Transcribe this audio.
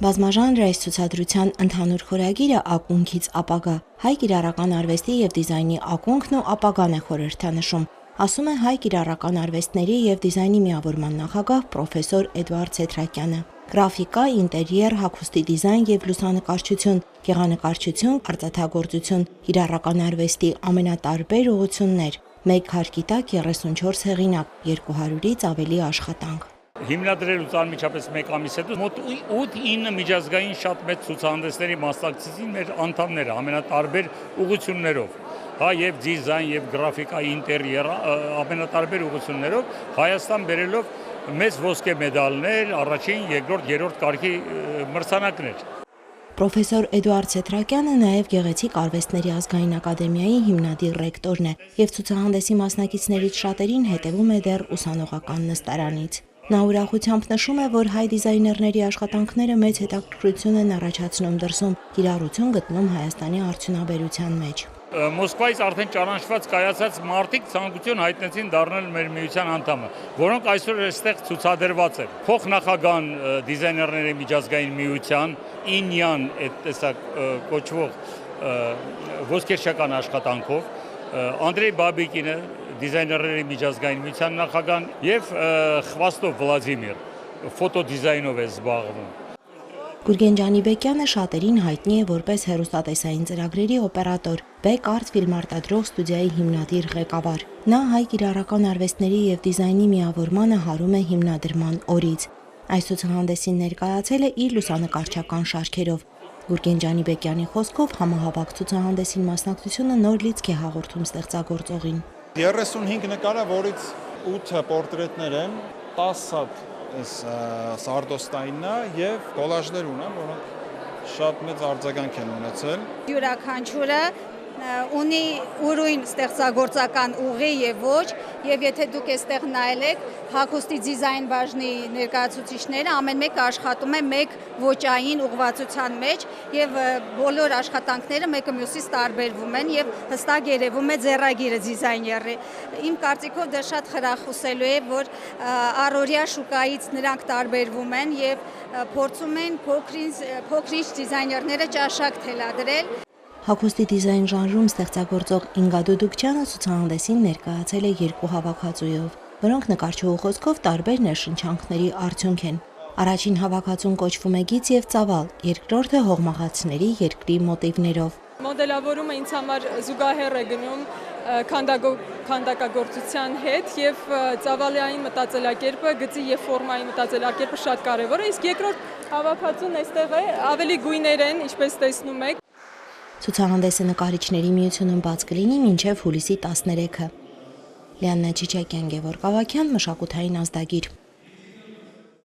Բազմաժանր այս ցուցադրության ընդհանուր խորագիրը ակունքից ապագա, հայ կիրառական արվեստի եւ դիզայնի ակունքն ու ապագան է խորհրդանշում, ասում է հայ կիրառական արվեստների եւ դիզայնի միավորման նախագահ պրոֆեսոր Էդուարդ Ցեթրակյանը։ Գրաֆիկա, ինտերիեր, հագուստի դիզայն եւ լուսանկարչություն, գեղանկարչություն, արծաթագործություն, կիրառական արվեստի ամենատարբեր ուղղություններ, մեկ հարկի տակ 34 հեղինակ, 200-ից ավելի աշխատանք։ Հիմնադրելուց անմիջապես մեկ ամիս հետո մոտ 8-9 միջազգային շատ մեծ ցուցահանդեսների մասնակցեցին մեր անդամները ամենատարբեր ուղղություններով, եւ դիզայն, եւ գրաֆիկա, ինտերիեր, ամենատարբեր ուղղություններով Հայաստան բերելով մեծ ոսկե մեդալներ, առաջին, երկրորդ, երրորդ կարգի մրցանակներ։ Պրոֆեսոր Էդուարդ Ցեթրակյանը նաև Գեղեցիկ արվեստների ազգային ակադեմիայի հիմնադիր ռեկտորն է եւ ցուցահանդեսի մասնակիցներից շատերին հետևում է դեռ ուսանողական նստարանից։ Նա ուրախությամբ նշում է, որ հայ դիզայներների աշխատանքները մեծ հետաքրքրություն են առաջացնում դրսում, կիրառություն գտնում Հայաստանի արդյունաբերության մեջ։ Մոսկվայից արդեն ճանաչված կայացած մարդիկ ցանկություն հայտնեցին դառնալ մեր միության անդամը, որոնք այսօր այստեղ ցուցադրված են։ Փոխնախագահ դիզայներների միջազգային միության ինյան այդ տեսակ կոչվող ոսկերչական աշխատանքով Անդրեյ Բաբիկինը դիզայներների միջազգային միության նախագահն եւ Խվաստով Վլադիմիր ֆոտոդիզայնով է զբաղվում։ Գուրգեն Ջանիբեկյանը շատերին հայտնի է որպես հեռուստատեսային ծրագրերի օպերատոր, Beck Art ֆիլմարտադրող ստուդիայի հիմնադիր ղեկավար։ Նա հայ կիրառական արվեստների եւ դիզայնի միավորմանը հարում է հիմնադրման օրից։ Այս ցուցահանդեսին ներկայացել է իր լուսանկարչական շարքերով։ Գուրգեն Ջանիբեկյանի խոսքով համահավաք ցուցահանդեսին մասնակցությունը նոր լիցք է հաղորդում ստեղծագործողին։ 35 նկար է, որից 8 պորտրետներ են, 10 հատ սարդոստայինն է եւ կոլաժներ ունեն, որոնք շատ մեծ արձագանք են ունեցել։ Յուրաքանչյուրը ունի ուրույն ստեղծագործական ուղի եւ ոչ, եւ եթե դուք այստեղ նայել եք, հագուստի դիզայն բաժնի ներկայացուցիչները ամեն մեկը աշխատում է մեկ ոճային ուղղվածության մեջ եւ բոլոր աշխատանքները մեկը մյուսից տարբերվում են եւ հստակ երևում է ձեռագիրը դիզայների։ Իմ կարծիքով դա շատ խրախուսելու է, որ առօրյա շուկայից նրանք տարբերվում են եւ փորձում են փոքրինչ դիզայներները ճաշակ թելադրել։ Հագուստի դիզայն ժանրում ստեղծագործող Ինգա Դուդուկչյանը ցուցահանդեսին ներկայացել է 2 հավաքածուով, որոնք նկարչուհու խոսքով տարբեր ներշնչանքների արդյունք են։ Առաջին հավաքածուն կոչվում է Գիծ եւ ծավալ, երկրորդը հողմաղացիների երկրի մոտիվներով։ Մոդելավորումը ինձ համար զուգահեռ է գնում քանդակագործության հետ եւ ծավալային մտածելակերպը, գծի եւ ֆորմայի մտածելակերպը շատ կարեւոր է, իսկ երկրորդ հավաքածուն այստեղ է, ավելի գույներ են, ինչպես տեսնում եք։ Ցուցահանդեսը նկարիչների միությունում բաց կլինի մինչև հուլիսի 13-ը։ Լիաննա Չիչակյան, Գևորգ Ավագյան, մշակութային ազդագիր։